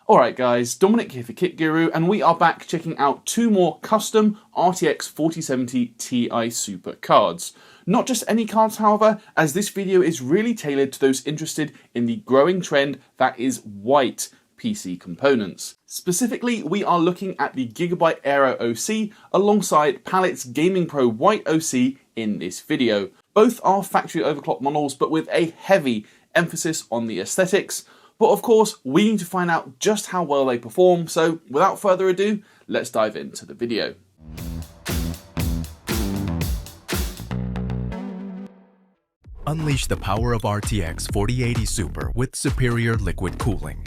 Alright guys, Dominic here for Kit Guru, and we are back checking out two more custom RTX 4070 Ti Super cards. Not just any cards however, as this video is really tailored to those interested in the growing trend that is white PC components. Specifically, we are looking at the Gigabyte Aero OC alongside Palit's GamingPro White OC in this video. Both are factory overclock models, but with a heavy emphasis on the aesthetics. But of course, we need to find out just how well they perform, so without further ado, let's dive into the video. Unleash the power of RTX 4080 Super with superior liquid cooling.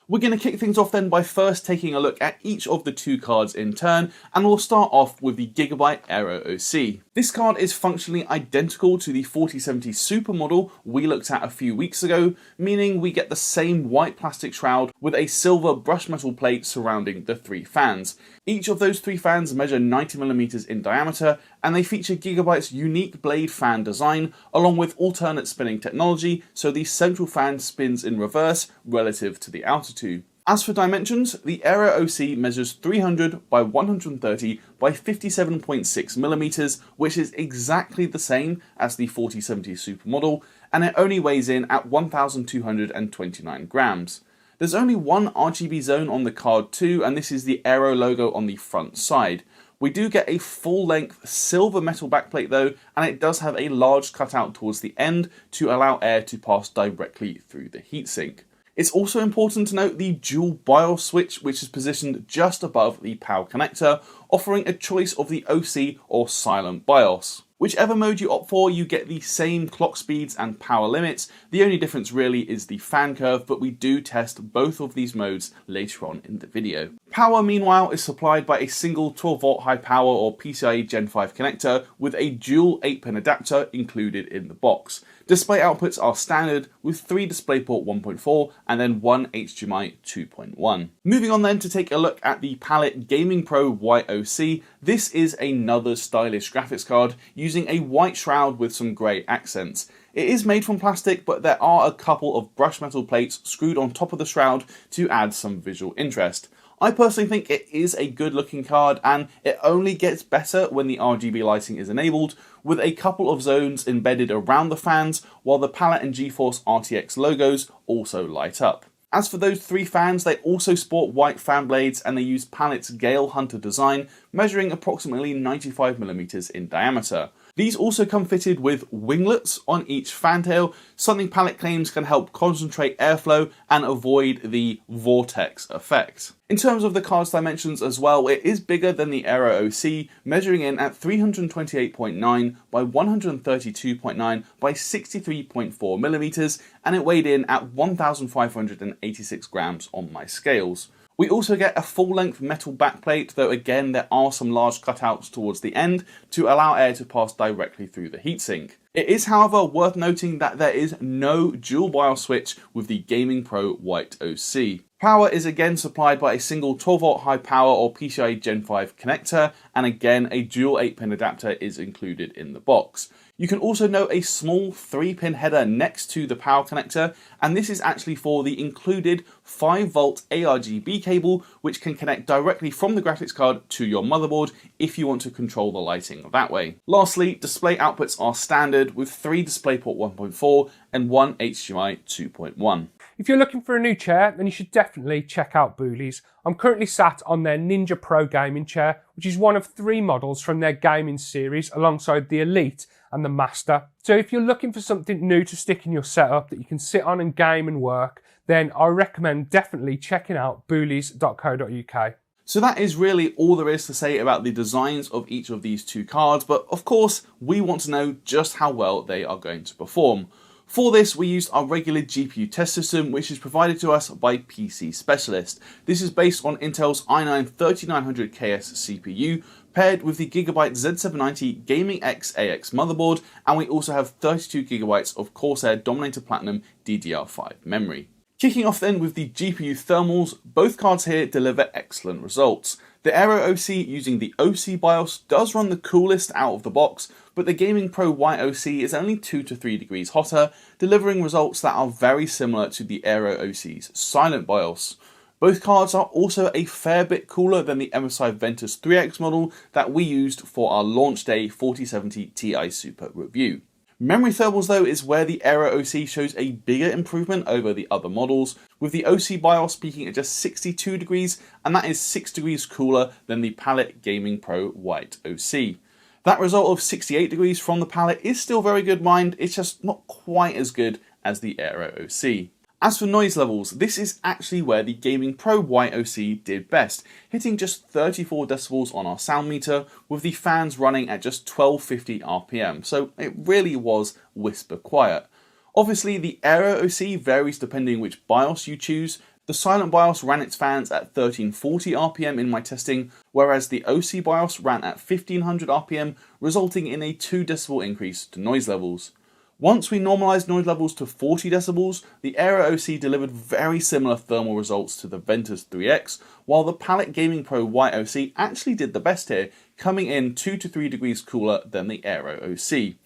We're going to kick things off then by first taking a look at each of the two cards in turn, and we'll start off with the Gigabyte Aero OC. This card is functionally identical to the 4070 Super model we looked at a few weeks ago, meaning we get the same white plastic shroud with a silver brushed metal plate surrounding the three fans. Each of those three fans measure 90mm in diameter, and they feature Gigabyte's unique blade fan design along with alternate spinning technology, so the central fan spins in reverse relative to the outer two. As for dimensions, the Aero OC measures 300 by 130 by 57.6mm, which is exactly the same as the 4070 Super model, and it only weighs in at 1,229 grams. There's only one RGB zone on the card too, and this is the Aero logo on the front side. We do get a full-length silver metal backplate though, and it does have a large cutout towards the end to allow air to pass directly through the heatsink. It's also important to note the dual BIOS switch, which is positioned just above the power connector, offering a choice of the OC or silent BIOS. Whichever mode you opt for, you get the same clock speeds and power limits. The only difference really is the fan curve, but we do test both of these modes later on in the video. Power, meanwhile, is supplied by a single 12V high power or PCIe Gen 5 connector with a dual 8-pin adapter included in the box. Display outputs are standard with 3 DisplayPort 1.4 and then 1 HDMI 2.1. Moving on then to take a look at the Palit GamingPro White OC. This is another stylish graphics card using a white shroud with some grey accents. It is made from plastic, but there are a couple of brushed metal plates screwed on top of the shroud to add some visual interest. I personally think it is a good looking card, and it only gets better when the RGB lighting is enabled, with a couple of zones embedded around the fans, while the Palit and GeForce RTX logos also light up. As for those three fans, they also sport white fan blades, and they use Palit's Gale Hunter design, measuring approximately 95mm in diameter. These also come fitted with winglets on each fantail, something Palit claims can help concentrate airflow and avoid the vortex effect. In terms of the card's dimensions as well, it is bigger than the Aero OC, measuring in at 328.9 by 132.9 by 63.4mm, and it weighed in at 1,586 grams on my scales. We also get a full-length metal backplate, though again there are some large cutouts towards the end to allow air to pass directly through the heatsink. It is however worth noting that there is no dual BIOS switch with the GamingPro White OC. Power is again supplied by a single 12V high power or PCIe Gen 5 connector, and again a dual 8-pin adapter is included in the box. You can also note a small 3-pin header next to the power connector, and this is actually for the included 5V ARGB cable, which can connect directly from the graphics card to your motherboard if you want to control the lighting that way. Lastly, display outputs are standard with 3 DisplayPort 1.4 and 1 HDMI 2.1. If you're looking for a new chair, then you should definitely check out Booley's. I'm currently sat on their Ninja Pro gaming chair, which is one of 3 models from their gaming series alongside the Elite and the Master. So if you're looking for something new to stick in your setup that you can sit on and game and work, then I recommend definitely checking out boolies.co.uk. So that is really all there is to say about the designs of each of these two cards, but of course we want to know just how well they are going to perform. For this, we used our regular GPU test system, which is provided to us by PC Specialist. This is based on Intel's i9-3900KS CPU, paired with the Gigabyte Z790 Gaming X AX motherboard, and we also have 32GB of Corsair Dominator Platinum DDR5 memory. Kicking off then with the GPU thermals, both cards here deliver excellent results. The Aero OC using the OC BIOS does run the coolest out of the box, but the GamingPro White OC is only 2 to 3 degrees hotter, delivering results that are very similar to the Aero OC's silent BIOS. Both cards are also a fair bit cooler than the MSI Ventus 3X model that we used for our launch day 4070 Ti Super review. Memory thermals though is where the Aero OC shows a bigger improvement over the other models, with the OC BIOS peaking at just 62 degrees, and that is 6 degrees cooler than the Palit GamingPro White OC. That result of 68 degrees from the Palit is still very good mind, it's just not quite as good as the Aero OC. As for noise levels, this is actually where the GamingPro White OC did best, hitting just 34 decibels on our sound meter, with the fans running at just 1250 RPM, so it really was whisper quiet. Obviously, the Aero OC varies depending which BIOS you choose. The silent BIOS ran its fans at 1340 RPM in my testing, whereas the OC BIOS ran at 1500 RPM, resulting in a 2 decibel increase to noise levels. Once we normalized noise levels to 40 decibels, the Aero OC delivered very similar thermal results to the Ventus 3X, while the Palit GamingPro White OC actually did the best here, coming in 2 to 3 degrees cooler than the Aero OC.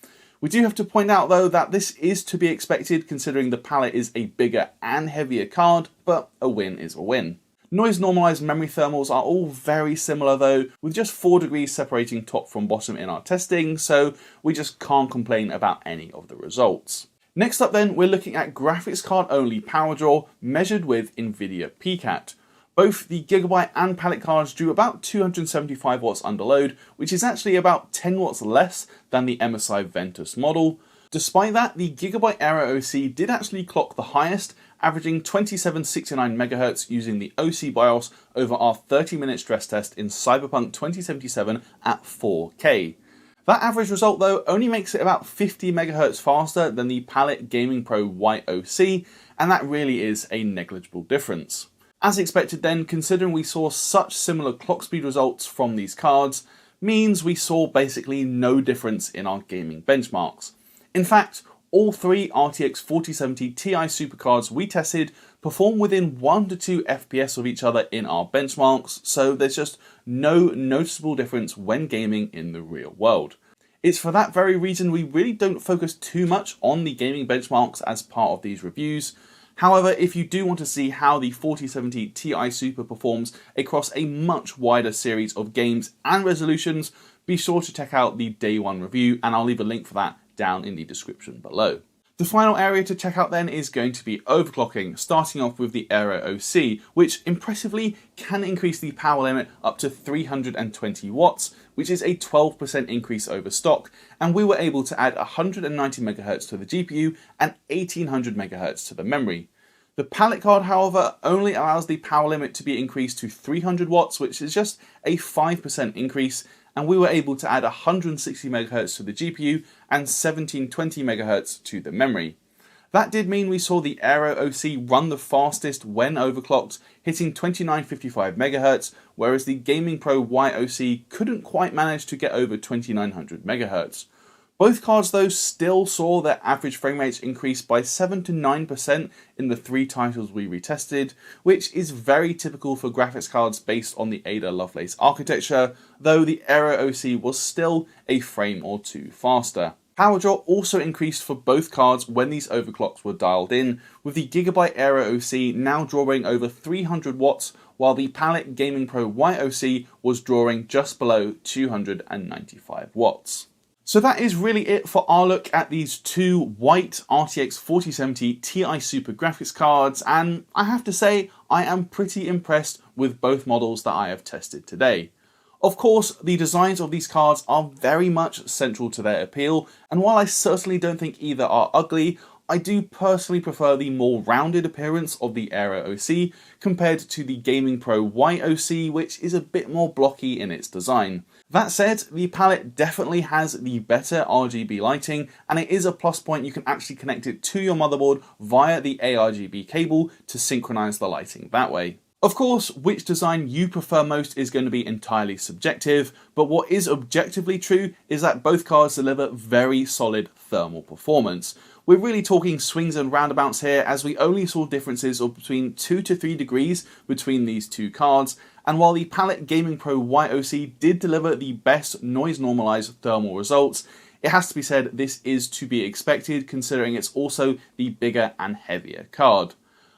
We do have to point out though that this is to be expected considering the Palit is a bigger and heavier card, but a win is a win. Noise normalized memory thermals are all very similar though, with just 4 degrees separating top from bottom in our testing, so we just can't complain about any of the results. Next up then, we're looking at graphics card only power draw measured with NVIDIA PCAT. Both the Gigabyte and Palit cards drew about 275 watts under load, which is actually about 10 watts less than the MSI Ventus model. Despite that, the Gigabyte Aero OC did actually clock the highest, averaging 2769 MHz using the OC BIOS over our 30-minute stress test in Cyberpunk 2077 at 4K. That average result though only makes it about 50 MHz faster than the Palit GamingPro White OC, and that really is a negligible difference. As expected then, considering we saw such similar clock speed results from these cards, means we saw basically no difference in our gaming benchmarks. In fact, all three RTX 4070 Ti supercards we tested perform within 1 to 2 FPS of each other in our benchmarks, so there's just no noticeable difference when gaming in the real world. It's for that very reason we really don't focus too much on the gaming benchmarks as part of these reviews. However, if you do want to see how the 4070 Ti Super performs across a much wider series of games and resolutions, be sure to check out the Day 1 review, and I'll leave a link for that down in the description below. The final area to check out then is going to be overclocking, starting off with the Aero OC, which impressively can increase the power limit up to 320 watts, which is a 12% increase over stock, and we were able to add 190 MHz to the GPU and 1800 MHz to the memory. The Palit card, however, only allows the power limit to be increased to 300 watts, which is just a 5% increase, and we were able to add 160 MHz to the GPU and 1720 MHz to the memory. That did mean we saw the Aero OC run the fastest when overclocked, hitting 2955 MHz, whereas the GamingPro White OC couldn't quite manage to get over 2900 MHz. Both cards though still saw their average frame rates increase by 7 to 9% in the 3 titles we retested, which is very typical for graphics cards based on the Ada Lovelace architecture, though the Aero OC was still a frame or 2 faster. Power draw also increased for both cards when these overclocks were dialed in, with the Gigabyte Aero OC now drawing over 300 watts, while the Palit GamingPro White OC was drawing just below 295 watts. So that is really it for our look at these two white RTX 4070 Ti Super graphics cards, and I have to say I am pretty impressed with both models that I have tested today. Of course, the designs of these cards are very much central to their appeal, and while I certainly don't think either are ugly, I do personally prefer the more rounded appearance of the Aero OC compared to the GamingPro White OC, which is a bit more blocky in its design. That said, the Palit definitely has the better RGB lighting, and it is a plus point you can actually connect it to your motherboard via the ARGB cable to synchronize the lighting that way. Of course, which design you prefer most is going to be entirely subjective, but what is objectively true is that both cards deliver very solid thermal performance. We're really talking swings and roundabouts here, as we only saw differences of between 2 to 3 degrees between these two cards, And while the Palit GamingPro White OC did deliver the best noise normalized thermal results, it has to be said this is to be expected considering it's also the bigger and heavier card.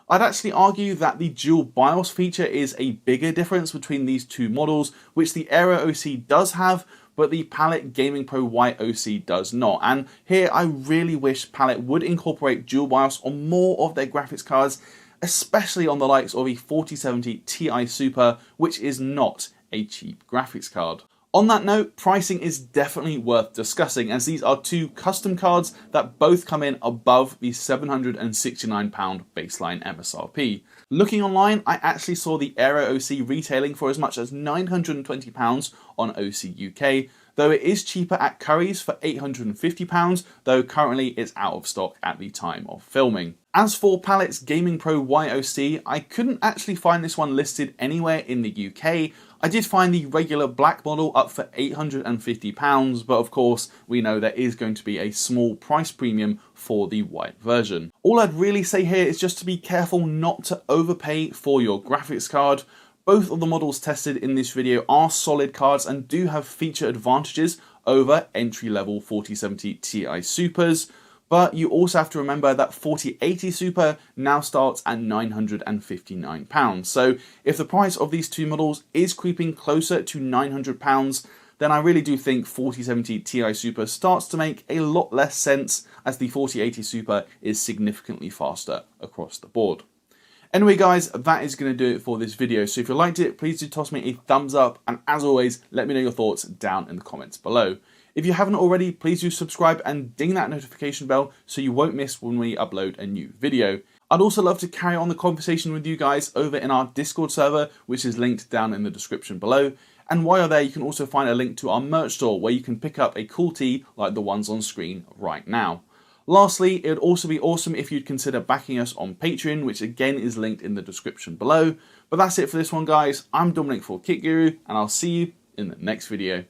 I'd actually argue that the dual BIOS feature is a bigger difference between these two models, which the Aero OC does have, but the Palit GamingPro White OC does not. And here I really wish Palit would incorporate dual BIOS on more of their graphics cards, especially on the likes of a 4070 Ti Super, which is not a cheap graphics card. On that note, pricing is definitely worth discussing, as these are two custom cards that both come in above the £769 baseline MSRP. Looking online, I actually saw the Aero OC retailing for as much as £920 on OC UK, though it is cheaper at Currys for £850, though currently it's out of stock at the time of filming. As for Palit's GamingPro White OC, I couldn't actually find this one listed anywhere in the UK. I did find the regular black model up for £850, but of course we know there is going to be a small price premium for the white version. All I'd really say here is just to be careful not to overpay for your graphics card. Both of the models tested in this video are solid cards and do have feature advantages over entry-level 4070 Ti Supers, but you also have to remember that 4080 Super now starts at £959. So if the price of these two models is creeping closer to £900, then I really do think 4070 Ti Super starts to make a lot less sense, as the 4080 Super is significantly faster across the board. Anyway guys, that is going to do it for this video. So if you liked it, please do toss me a thumbs up, and as always, let me know your thoughts down in the comments below. If you haven't already, please do subscribe and ding that notification bell so you won't miss when we upload a new video. I'd also love to carry on the conversation with you guys over in our Discord server, which is linked down in the description below. And while you're there, you can also find a link to our merch store where you can pick up a cool tee like the ones on screen right now. Lastly, it would also be awesome if you'd consider backing us on Patreon, which again is linked in the description below. But that's it for this one guys. I'm Dominic for Kit Guru, and I'll see you in the next video.